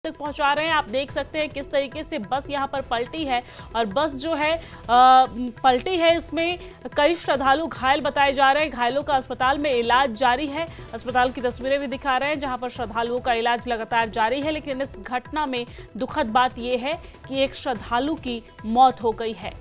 तक पहुंचा रहे हैं। आप देख सकते हैं किस तरीके से बस यहां पर पलटी है और बस जो है पलटी है, इसमें कई श्रद्धालु घायल बताए जा रहे हैं। घायलों का अस्पताल में इलाज जारी है। अस्पताल की तस्वीरें भी दिखा रहे हैं जहां पर श्रद्धालुओं का इलाज लगातार जारी है। लेकिन इस घटना में दुखद बात यह है कि एक श्रद्धालु की मौत हो गई है।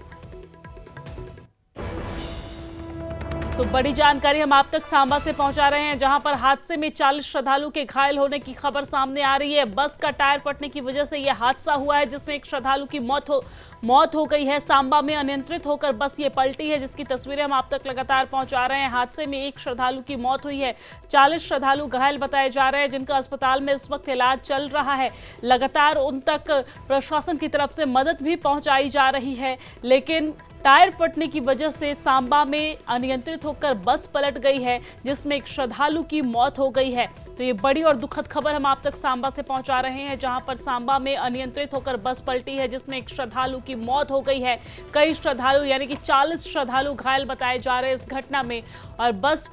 तो बड़ी जानकारी हम आप तक सांबा से पहुंचा रहे हैं जहां पर हादसे में 40 श्रद्धालु के घायल होने की खबर सामने आ रही है। बस का टायर फटने की वजह से यह हादसा हुआ है जिसमें एक श्रद्धालु की मौत हो गई है। सांबा में अनियंत्रित होकर बस ये पलटी है जिसकी तस्वीरें हम आप तक लगातार पहुंचा रहे हैं। हादसे में एक श्रद्धालु की मौत हुई है, 40 श्रद्धालु घायल बताए जा रहे हैं जिनका अस्पताल में इस वक्त इलाज चल रहा है। लगातार उन तक प्रशासन की तरफ से मदद भी पहुंचाई जा रही है, लेकिन टायर फटने की वजह से सांबा में अनियंत्रित होकर बस पलट गई है जिसमें एक श्रद्धालु की मौत हो गई है। तो ये बड़ी और दुखद खबर हम आप तक सांबा से पहुंचा रहे हैं जहां पर सांबा में अनियंत्रित होकर बस पलटी है जिसमें एक श्रद्धालु की मौत हो गई है। कई श्रद्धालु यानी कि 40 श्रद्धालु घायल बताए जा रहे हैं इस घटना में। और बस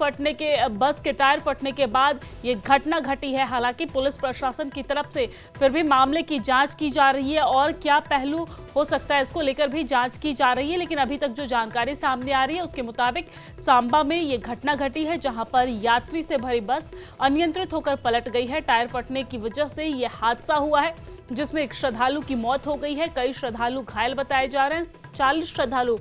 के टायर फटने के बाद ये घटना घटी है। हालांकि पुलिस प्रशासन की तरफ से फिर भी मामले की जांच की जा रही है और क्या पहलू हो सकता है इसको लेकर भी जांच की जा रही है। लेकिन अभी तक जो जानकारी सामने आ रही है उसके मुताबिक सांबा में ये घटना घटी है जहां पर यात्री से भरी बस अनियंत्रित होकर पलट गई है। टायर फटने की वजह से यह हादसा हुआ है जिसमें एक श्रद्धालु की मौत हो गई है। कई श्रद्धालु घायल बताए जा रहे हैं। 40 श्रद्धालु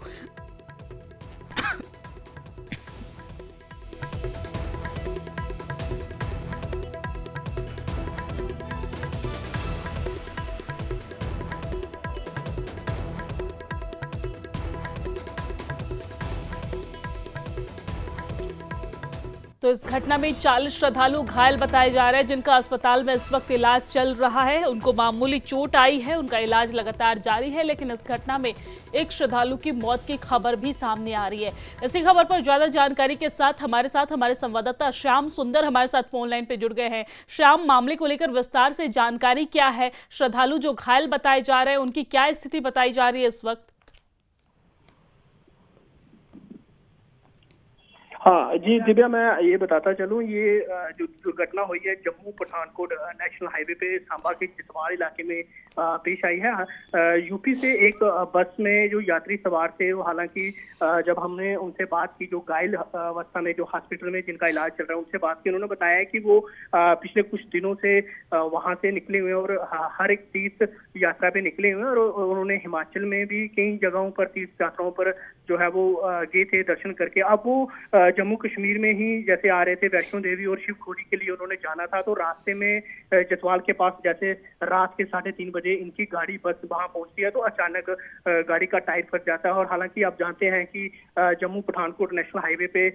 तो इस घटना में 40 श्रद्धालु घायल बताए जा रहे हैं जिनका अस्पताल में इस वक्त इलाज चल रहा है। उनको मामूली चोट आई है, उनका इलाज लगातार जारी है। लेकिन इस घटना में एक श्रद्धालु की मौत की खबर भी सामने आ रही है। इसी खबर पर ज्यादा जानकारी के साथ हमारे संवाददाता श्याम सुंदर हमारे साथ फोन लाइन पे जुड़ गए हैं। श्याम, मामले को लेकर विस्तार से जानकारी क्या है? श्रद्धालु जो घायल बताए जा रहे हैं उनकी क्या स्थिति बताई जा रही है इस वक्त? हाँ जी दिव्या, मैं ये बताता चलूँ, ये जो दुर्घटना हुई है जम्मू पठानकोट नेशनल हाईवे पे सांबा के चितवाड़ इलाके में पेश आई है। यूपी से एक बस में जो यात्री सवार थे, वो हालांकि जब हमने उनसे बात की, जो घायल अवस्था में जो हॉस्पिटल में जिनका इलाज चल रहा है उनसे बात की, उन्होंने बताया कि वो पिछले कुछ दिनों से वहां से निकले हुए और हर एक तीर्थ यात्रा पे निकले हुए और उन्होंने हिमाचल में भी कई जगहों पर तीर्थ यात्राओं पर जो है वो गए थे दर्शन करके। अब वो जम्मू कश्मीर में ही जैसे आ रहे थे वैष्णो देवी और शिव खोड़ी के लिए उन्होंने जाना था, तो रास्ते में जसवाल के पास जैसे रात के 3:30 बजे इनकी गाड़ी बस वहां पहुंचती है तो अचानक गाड़ी का टायर फट जाता है। और हालांकि आप जानते हैं कि जम्मू पठानकोट नेशनल हाईवे पे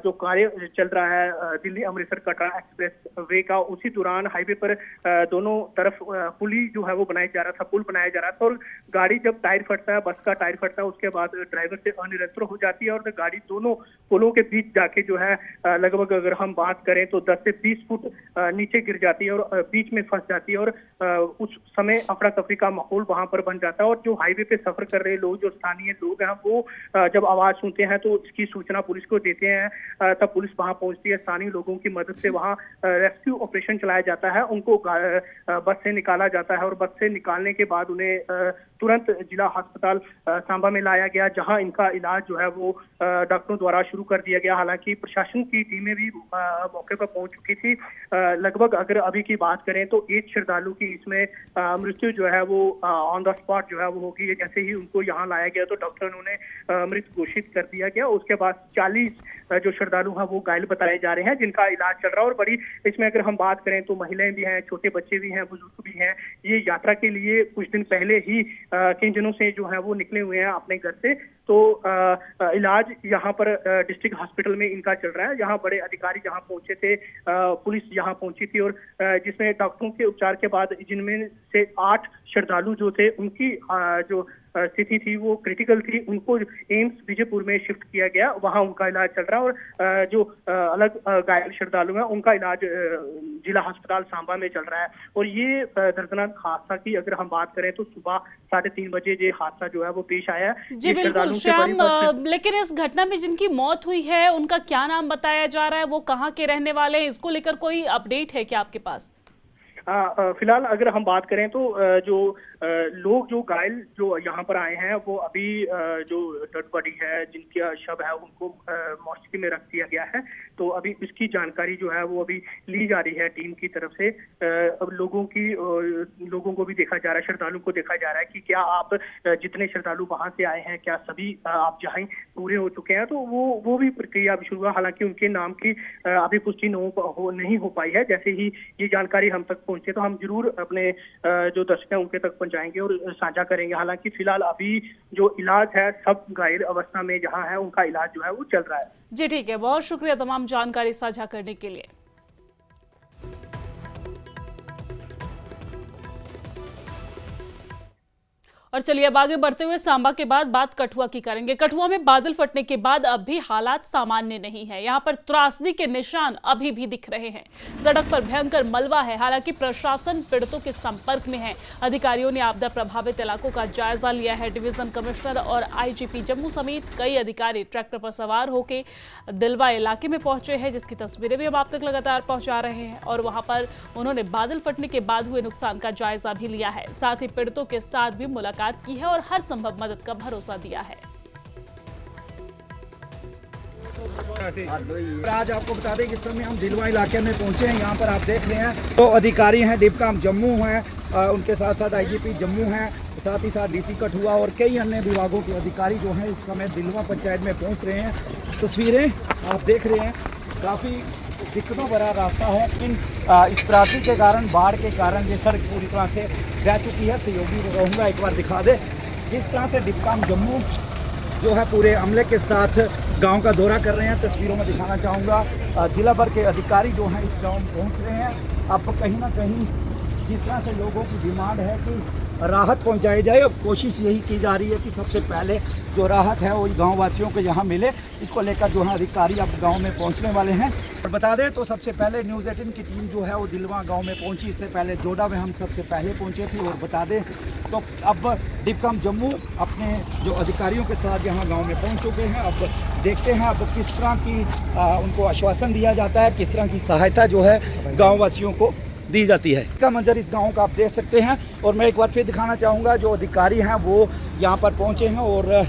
जो कार्य चल रहा है दिल्ली अमृतसर कटरा एक्सप्रेस वे का, उसी दौरान हाईवे पर दोनों तरफ पुली जो है वो बनाया जा रहा था, पुल बनाया जा रहा था। और गाड़ी जब टायर फटता है, बस का टायर फटता है, उसके बाद ड्राइवर से अनियंत्रित हो जाती है और गाड़ी दोनों पुलों के बीच जाके जो है लगभग अगर हम बात करें तो 10 से 20 फुट नीचे गिर जाती है और बीच में फंस जाती है। और उस समय अफरा तफरी का माहौल वहां पर बन जाता है। और जो हाईवे पे सफर कर रहे लोग, जो स्थानीय लोग हैं, वो जब आवाज सुनते हैं तो इसकी सूचना पुलिस को देते हैं। तब पुलिस वहां पहुंचती है, स्थानीय लोगों की मदद से वहां रेस्क्यू ऑपरेशन चलाया जाता है। उनको बस से निकाला जाता है और बस से निकालने के बाद उन्हें तुरंत जिला अस्पताल सांबा में लाया गया, जहां इनका इलाज जो है वो डॉक्टरों द्वारा शुरू कर दिया गया। हालांकि प्रशासन की टीमें भी मौके पर पहुंच चुकी थी। लगभग अगर अभी की बात करें तो एक श्रद्धालु की इसमें मृत्यु जो है वो ऑन द स्पॉट जो है वो होगी। जैसे ही उनको यहाँ लाया गया तो डॉक्टर ने उन्हें मृत घोषित कर दिया गया। उसके बाद 40 जो श्रद्धालु हैं वो घायल बताए जा रहे हैं जिनका इलाज चल रहा है। और बड़ी इसमें अगर हम बात करें तो महिलाएं भी हैं, छोटे बच्चे भी हैं, बुजुर्ग भी हैं। ये यात्रा के लिए कुछ दिन पहले ही कई जनों से जो है वो निकले हुए हैं अपने घर से। तो इलाज यहाँ पर डिस्ट्रिक्ट हॉस्पिटल में इनका चल रहा है। यहाँ बड़े अधिकारी जहाँ पहुंचे थे, पुलिस यहाँ पहुंची थी और जिसमें डॉक्टरों के उपचार के बाद जिनमें से 8 श्रद्धालु जो थे उनकी जो स्थिति थी वो क्रिटिकल थी, उनको एम्स विजयपुर में शिफ्ट किया गया, वहां उनका इलाज चल रहा है। और जो अलग घायल श्रद्धालु हैं उनका इलाज जिला अस्पताल सांबा में चल रहा है। और ये दर्दनाक हादसा की अगर हम बात करें तो सुबह 3:30 बजे ये हादसा जो है वो पेश आया है। जी बिल्कुल श्याम, लेकिन इस घटना में जिनकी मौत हुई है उनका क्या नाम बताया जा रहा है, वो कहाँ के रहने वाले हैं, इसको लेकर कोई अपडेट है क्या आपके पास? फिलहाल अगर हम बात करें तो जो लोग जो घायल जो यहाँ पर आए हैं वो अभी जो डेड बॉडी है, जिनका शव है, उनको मॉर्चरी में रख दिया गया है। तो अभी इसकी जानकारी जो है वो अभी ली जा रही है टीम की तरफ से। अब लोगों को भी देखा जा रहा है, श्रद्धालुओं को देखा जा रहा है कि क्या आप जितने श्रद्धालु वहां से आए हैं क्या सभी आप जहाँ पूरे हो चुके हैं। तो वो भी प्रक्रिया अभी शुरू हुआ, हालांकि उनके नाम की अभी पुष्टि नहीं हो पाई है। जैसे ही ये जानकारी हम तक पहुंचे तो हम जरूर अपने जो दर्शक हैं उनके तक पहुंचाएंगे और साझा करेंगे। हालांकि फिलहाल अभी जो इलाज है सब घायल अवस्था में जहां है उनका इलाज जो है वो चल रहा है। जी ठीक है, बहुत शुक्रिया तमाम जानकारी साझा करने के लिए। और चलिए अब आगे बढ़ते हुए सांबा के बाद बात कठुआ की करेंगे। कठुआ में बादल फटने के बाद अब भी हालात सामान्य नहीं है। यहां पर त्रासदी के निशान अभी भी दिख रहे हैं। सड़क पर भयंकर मलबा है। हालांकि प्रशासन पीड़ितों के संपर्क में है। अधिकारियों ने आपदा प्रभावित इलाकों का जायजा लिया है। डिवीजन कमिश्नर और आईजीपी जम्मू समेत कई अधिकारी ट्रैक्टर पर सवार होकर दिलवा इलाके में पहुंचे हैं, जिसकी तस्वीरें भी हम आप तक लगातार पहुंचा रहे हैं। और वहां पर उन्होंने बादल फटने के बाद हुए नुकसान का जायजा भी लिया है। साथ ही पीड़ितों के साथ भी मुलाकात की है और हर संभव मदद का भरोसा दिया है। आज आपको बता दें कि इस समय हम दिलवा इलाके में पहुंचे हैं। यहाँ पर आप देख रहे हैं तो अधिकारी हैं, डिपकाम जम्मू हैं, उनके साथ साथ आईजीपी जम्मू हैं, साथ ही साथ डीसी कठुआ और कई अन्य विभागों के अधिकारी जो हैं इस समय दिलवा पंचायत में पहुंच रहे हैं। तस्वीरें आप देख रहे हैं, काफ़ी दिक्कतों भरा रास्ता है। इस त्रासदी के कारण, बाढ़ के कारण ये सड़क पूरी तरह से बह चुकी है। सहयोगी रहूँगा एक बार दिखा दे जिस तरह से डिपकाम जम्मू जो है पूरे अमले के साथ गांव का दौरा कर रहे हैं। तस्वीरों में दिखाना चाहूँगा जिला भर के अधिकारी जो हैं इस गांव में पहुंच रहे हैं। अब कहीं ना कहीं जिस तरह से लोगों की डिमांड है कि राहत पहुंचाई जाए, अब कोशिश यही की जा रही है कि सबसे पहले जो राहत है वो गाँव वासियों को यहाँ मिले। इसको लेकर जो है अधिकारी अब गाँव में पहुँचने वाले हैं। और बता दें तो सबसे पहले न्यूज़ 18 की टीम जो है वो दिलवा गांव में पहुंची। इससे पहले जोडा में हम सबसे पहले पहुंचे थे। और बता दें तो अब डिपकाम जम्मू अपने जो अधिकारियों के साथ यहाँ गांव में पहुंच चुके हैं। अब देखते हैं अब किस तरह की उनको आश्वासन दिया जाता है, किस तरह की सहायता जो है गाँव वासियों को दी जाती है। का मंजर इस गांव का आप देख सकते हैं। और मैं एक बार फिर दिखाना चाहूँगा जो अधिकारी हैं वो यहाँ पर पहुँचे हैं और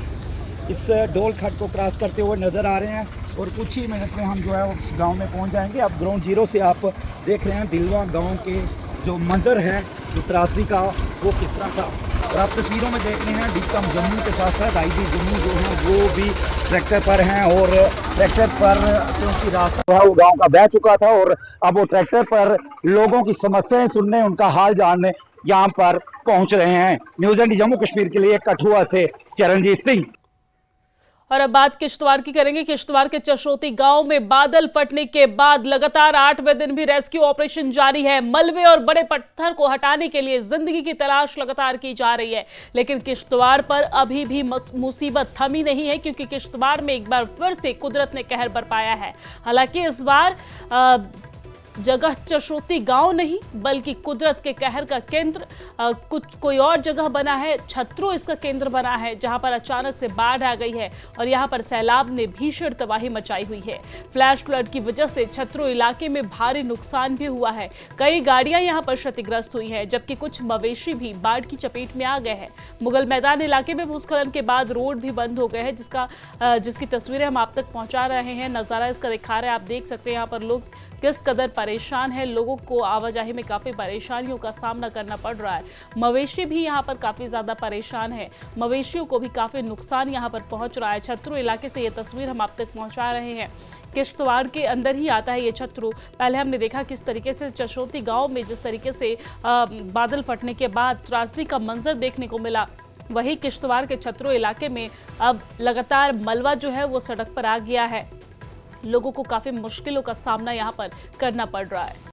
इस डोल खट को क्रॉस करते हुए नज़र आ रहे हैं। और कुछ ही मिनट में हम जो है उस गांव में पहुंच जाएंगे। अब ग्राउंड जीरो से आप देख रहे हैं दिलवा गांव के जो मंजर है, जो त्रासदी का, वो किस तरह का। और आप तस्वीरों में देख रहे हैं डिपकाम जम्मू के साथ साथ आईजी जम्मू जो है वो भी ट्रैक्टर पर हैं। और ट्रैक्टर पर क्योंकि रास्ता है वो गांव का बह चुका था और अब वो ट्रैक्टर पर लोगों की समस्याएं सुनने, उनका हाल जानने यहाँ पर पहुंच रहे हैं। न्यूज़ 18 जम्मू कश्मीर के लिए कठुआ से चरणजीत सिंह। और अब बात किश्तवाड़ की करेंगे। किश्तवाड़ के चशोती गांव में बादल फटने के बाद लगातार 8वें दिन भी रेस्क्यू ऑपरेशन जारी है। मलबे और बड़े पत्थर को हटाने के लिए जिंदगी की तलाश लगातार की जा रही है। लेकिन किश्तवाड़ पर अभी भी मुसीबत थमी नहीं है, क्योंकि किश्तवाड़ में एक बार फिर से कुदरत ने कहर बरपाया है। हालांकि इस बार जगह चशोती गांव नहीं बल्कि कुदरत के कहर का केंद्र कोई और जगह बना है। छत्रो इसका केंद्र बना है, जहां पर अचानक से बाढ़ आ गई है और यहां पर सैलाब ने भीषण तबाही मचाई हुई है। फ्लैश फ्लड की वजह से छत्रो इलाके में भारी नुकसान भी हुआ है। कई गाड़ियां यहां पर क्षतिग्रस्त हुई हैं, जबकि कुछ मवेशी भी बाढ़ की चपेट में आ गए हैं। मुगल मैदान इलाके में भूस्खलन के बाद रोड भी बंद हो गए हैं, जिसकी तस्वीरें हम आप तक पहुंचा रहे हैं। नजारा इसका दिखा रहे हैं, आप देख सकते हैं यहाँ पर लोग किस कदर परेशान है। लोगों को आवाजाही में काफी परेशानियों का सामना करना पड़ रहा है। मवेशी भी यहाँ पर काफी ज्यादा परेशान है। मवेशियों को भी काफी नुकसान यहाँ पर पहुंच रहा है। छत्रो इलाके से ये तस्वीर हम आप तक पहुंचा रहे हैं। किश्तवाड़ के अंदर ही आता है ये छत्रो। पहले हमने देखा किस तरीके से चशोती गांव में जिस तरीके से बादल फटने के बाद त्रासदी का मंजर देखने को मिला, वही किश्तवाड़ के छत्रो इलाके में अब लगातार मलबा जो है वो सड़क पर आ गया है। लोगों को काफी मुश्किलों का सामना यहाँ पर करना पड़ रहा है।